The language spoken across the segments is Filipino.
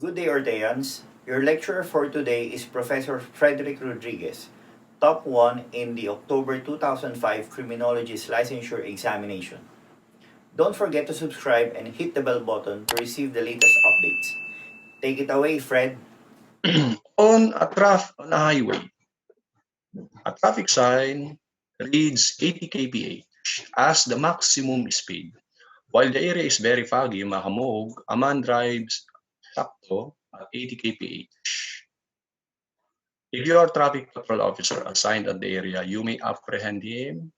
Good day, Orteans. Your lecturer for today is Professor Frederick Rodriguez, top 1 in the October 2005 Criminologists Licensure examination. Don't forget to subscribe and hit the bell button to receive the latest updates. Take it away, Fred. On a highway, a traffic sign reads 80 kph as the maximum speed. While the area is very foggy, mahamog, a man drives sakto at 80 kph. If you are a traffic patrol officer assigned at the area, you may apprehend him.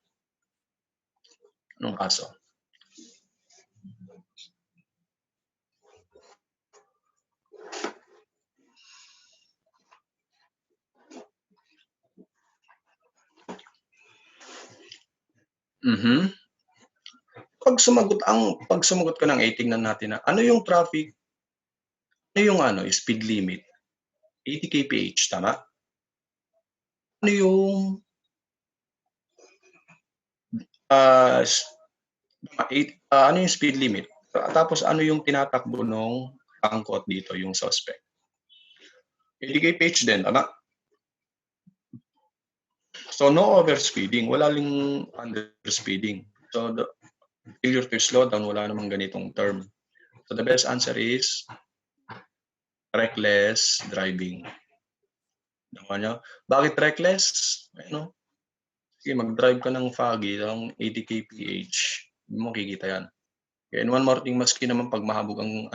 Anong kaso? Pag sumagot ka ng A, tingnan natin na ano yung traffic, ano yung speed limit? 80 kph, tama? Ano yung ano yung speed limit? Tapos ano yung tinatakbo nung angkot dito, yung suspect? 80 kph din, tama? So no overspeeding, wala ling underspeeding. So the failure to slow down, wala namang ganitong term. So the best answer is reckless driving. Bakit reckless? Ano? Sige, mag-drive ka ng foggy ng 80 kph, hindi mo makikita yan. And one more thing, maski naman pag mahabog ang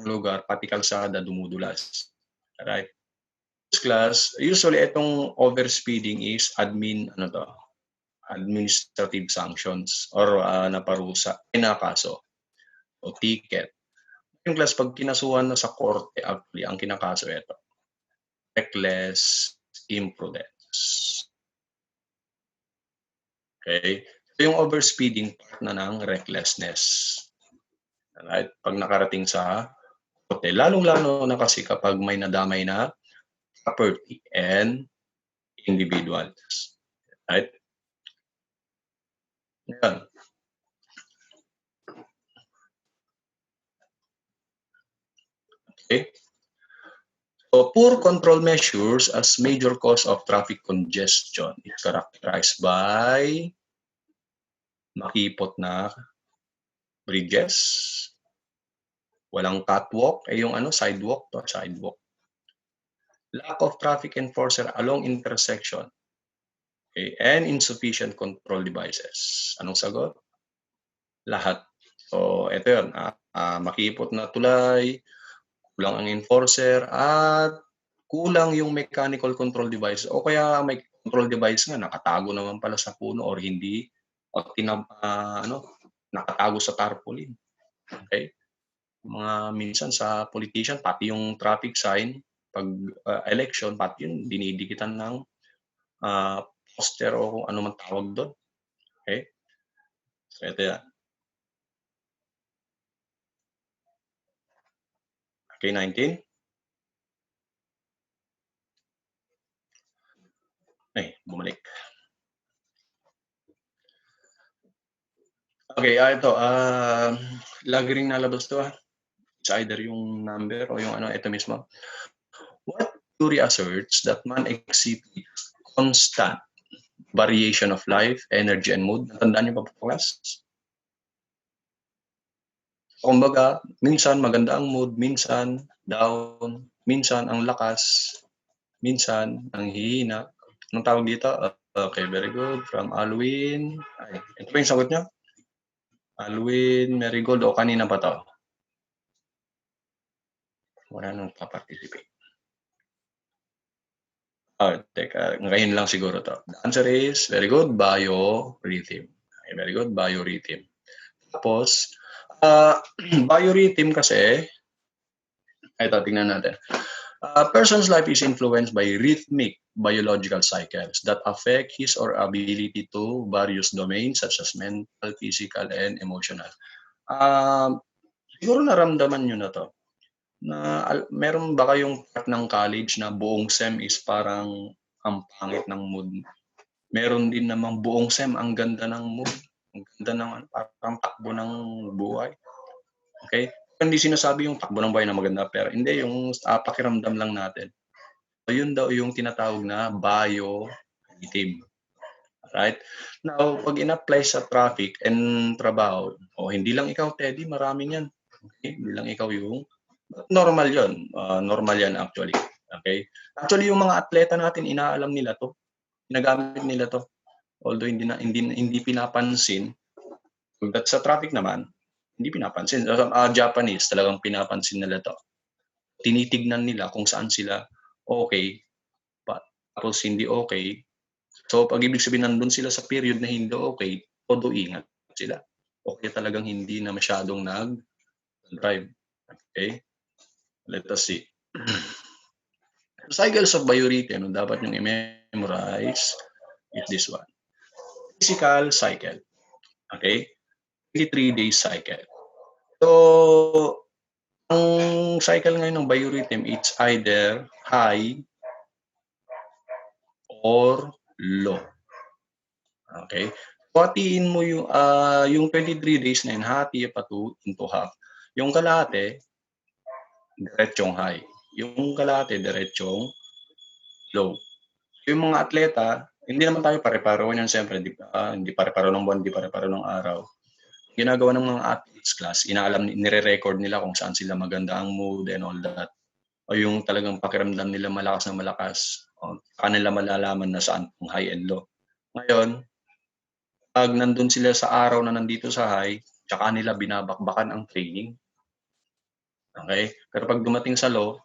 lugar, pati kalsada dumudulas. Alright? Class, usually itong overspeeding is administrative sanctions or naparusa, pinakaso o ticket. Yung class, pag kinasuhan na sa korte, actually, ang kinakaso ito, reckless imprudence. Okay? So yung overspeeding, part na ng recklessness. Alright? Pag nakarating sa korte, lalong-lalo na kasi kapag may nadamay na property and individuals. Right? Yan. Okay. So, poor control measures as major cause of traffic congestion is characterized by makipot na bridges, walang catwalk, yung sidewalk, lack of traffic enforcer along intersection, okay, and insufficient control devices. Anong sagot? Lahat. So, ito yun. Makipot na tulay, kulang ang enforcer, at kulang yung mechanical control device. O kaya may control device nga, nakatago naman pala sa puno or hindi, o nakatago sa tarpaulin. Okay? Minsan sa politician, pati yung traffic sign, pag election, pati yun, dinidikitan ng poster o kung ano man tawag doon. Okay? So, ito yan. Okay, 19. Ay, bumalik. Okay, ito. Lagi rin nalabas to. It's either yung number o yung ito mismo. What theory asserts that man exhibits constant variation of life, energy, and mood? Natandaan niyo pa po, class? Kumbaga, minsan maganda ang mood, minsan down, minsan ang lakas, minsan ang hihina. Anong tawag dito? Okay, very good. From Alwin. Ay, ito pa yung sagot niya? Alwin, Marigold, o kanina pa to? Wala nang pa-participate. Teka, ngayon lang siguro to. The answer is, very good, biorhythm. Okay, very good, biorhythm. Tapos, biorhythm kasi, ito, tingnan natin. A person's life is influenced by rhythmic biological cycles that affect his or ability to various domains such as mental, physical, and emotional. Siguro naramdaman nyo na to. Meron ba kayong part ng college na buong SEM is parang ang pangit ng mood? Meron din namang buong SEM ang ganda ng mood. Ang ganda ng parang takbo ng buhay. Okay? Hindi sinasabi yung takbo ng bayan na maganda, pero hindi, yung pakiramdam lang natin. So, yun daw yung tinatawag na biorhythm. Right? Now, pag in-apply sa traffic and trabaho, hindi lang ikaw, Teddy, maraming yan. Okay? Hindi lang ikaw yung normal yun. Normal yan actually. Okay? Actually, yung mga atleta natin, inaalam nila to. Ginagamit nila to. Although hindi pinapansin. But sa traffic naman, hindi pinapansin. Japanese, talagang pinapansin nila to. Tinitignan nila kung saan sila okay, tapos hindi okay. So, pag ibig sabihin nandun sila sa period na hindi okay, todo ingat sila. Okay talagang hindi na masyadong nag-drive. Okay? Let us see. Cycles of biorhythm, dapat yung i-memorize is this one. Physical cycle. Okay? 23-day cycle. So, ang cycle ngayon ng biorhythm, it's either high or low. Okay? Hatiin mo yung 23 days na yun, hati pa into half. Yung kalahati, diretsong high. Yung kalahati, diretsong low. Yung mga atleta, hindi naman tayo pare-paro yan, siyempre. Hindi pare-paro ng buwan, hindi pare-paro ng araw. Ginagawa ng mga athletes class, inaalam, nire-record nila kung saan sila maganda ang mood and all that. O yung talagang pakiramdam nila malakas na malakas. O, kanila malalaman na saan kung high and low. Ngayon, pag nandun sila sa araw na nandito sa high, tsaka nila binabakbakan ang training. Okay? Pero pag dumating sa low,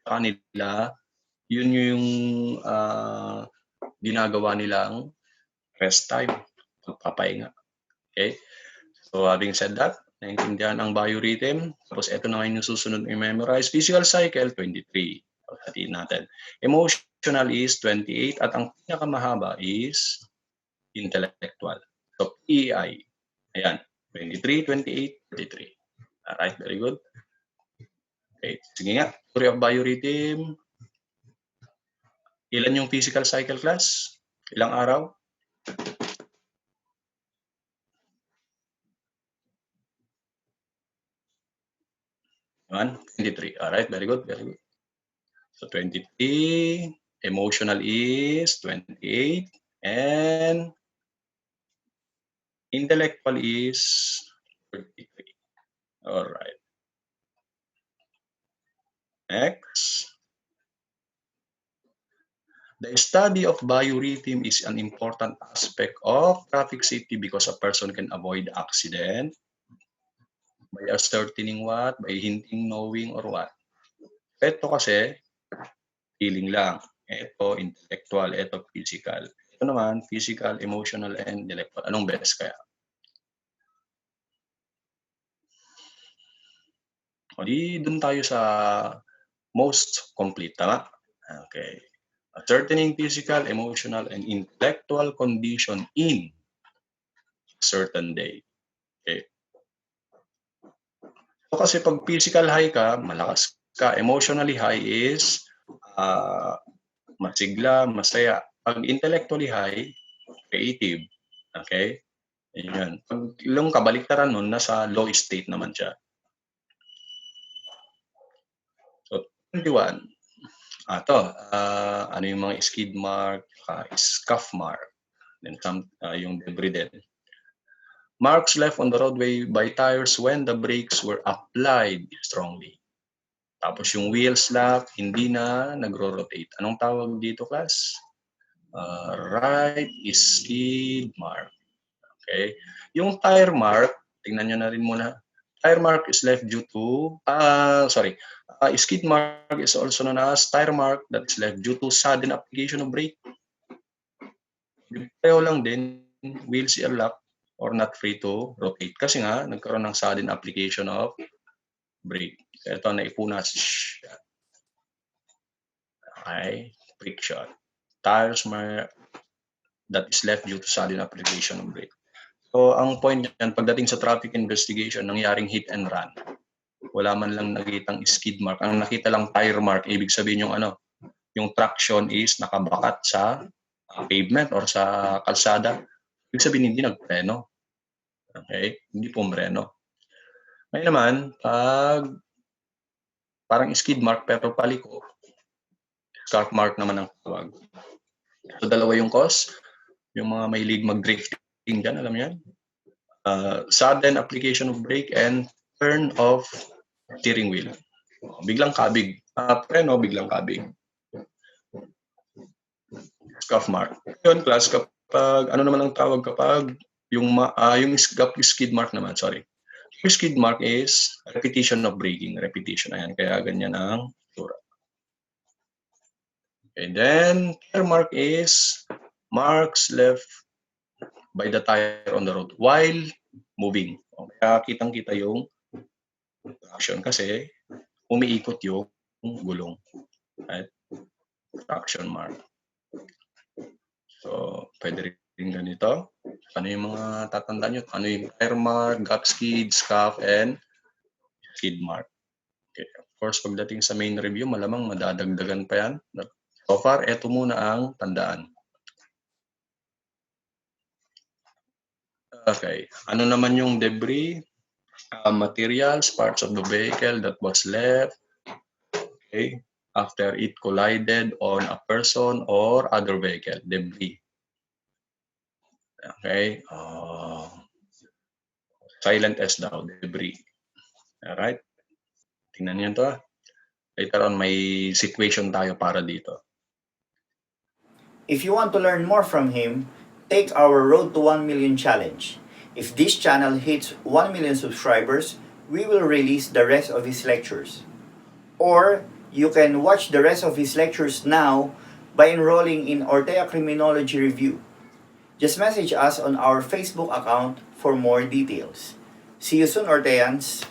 tsaka nila, yun yung ginagawa nilang rest time, pagpapahinga. Okay? So, having said that, naintindihan ang biorhythm. Tapos, ito na ngayon yung susunod i-memorize. Physical cycle, 23. Paghatiin natin. Emotional is 28. At ang pinakamahaba is intellectual. So, PEI. Ayan. 23, 28, 33. Alright, very good. Okay, sige nga. Theory of biorhythm. Ilan yung physical cycle class? Ilang araw? One, 23. Alright, very good, very good. So 23, emotional is 28, and intellectual is 33. Alright. Next. The study of biorhythm is an important aspect of traffic safety because a person can avoid accident by ascertaining what? By hinting, knowing, or what? Ito kasi, feeling lang. Ito, intellectual. Ito, physical. Ito naman, physical, emotional, and intellectual. Anong best kaya? O di, dun tayo sa most complete, tama? Okay. Ascertaining physical, emotional, and intellectual condition in a certain day. Okay. So kasi pag physical high ka, malakas ka. Emotionally high is masigla, masaya. Pag intellectually high, creative. Okay? Ayan. Pag yung kabaliktaran nun, nasa low state naman siya. So, 21. Ano yung mga skid mark, scuff mark, then yung debris din. Marks left on the roadway by tires when the brakes were applied strongly. Tapos yung wheel slap, hindi na nagro-rotate. Anong tawag dito, class? Right skid mark. Okay? Yung tire mark, tingnan nyo na rin muna. Tire mark is left due to, skid mark is also known as tire mark that is left due to sudden application of brake. Pareho lang din, wheels are locked or not free to rotate. Kasi nga, nagkaroon ng sudden application of brake. Ito, naipunas. Okay, friction. Tires mark that is left due to sudden application of brake. So, ang point yan, pagdating sa traffic investigation, nangyaring hit and run. Wala man lang nakitang skid mark. Ang nakita lang tire mark, ibig sabihin yung traction is nakabakat sa pavement or sa kalsada. Ibig sabihin hindi nagpreno. Okay? Hindi pumreno. Ngayon naman, pag parang skid mark pero paliko, scarf mark naman ang tawag. So, dalawa yung cause. Yung mga mahilig mag-drifting dyan, alam yan? Sudden application of brake and turn of steering wheel. Biglang kabig. Preno, biglang kabig. Scuff mark. Yun, class, kapag, ano naman ang tawag kapag yung skid mark naman, sorry. Yung skid mark is repetition of braking. Repetition, ayan. Kaya ganyan ang tura. And then, tear mark is marks left by the tire on the road while moving. Kaya kitang-kita yung traction kasi umiikot yung gulong. Right? Traction mark. So, pwede rin ganito. Ano yung mga tatandaan nyo? Ano yung tire mark, gap skid, scuff, and skid mark. Okay. Of course, pagdating sa main review, malamang madadagdagan pa yan. So far, eto muna ang tandaan. Okay. Ano naman yung debris? Materials, parts of the vehicle that was left. Okay. After it collided on a person or other vehicle. Debris. Okay. Silent S daw. Debris. Alright. Tingnan niyo to. Later on, may situation tayo para dito. If you want to learn more from him, take our Road to 1 Million challenge. If this channel hits 1 million subscribers, we will release the rest of his lectures. Or you can watch the rest of his lectures now by enrolling in Ortea Criminology Review. Just message us on our Facebook account for more details. See you soon, Orteans!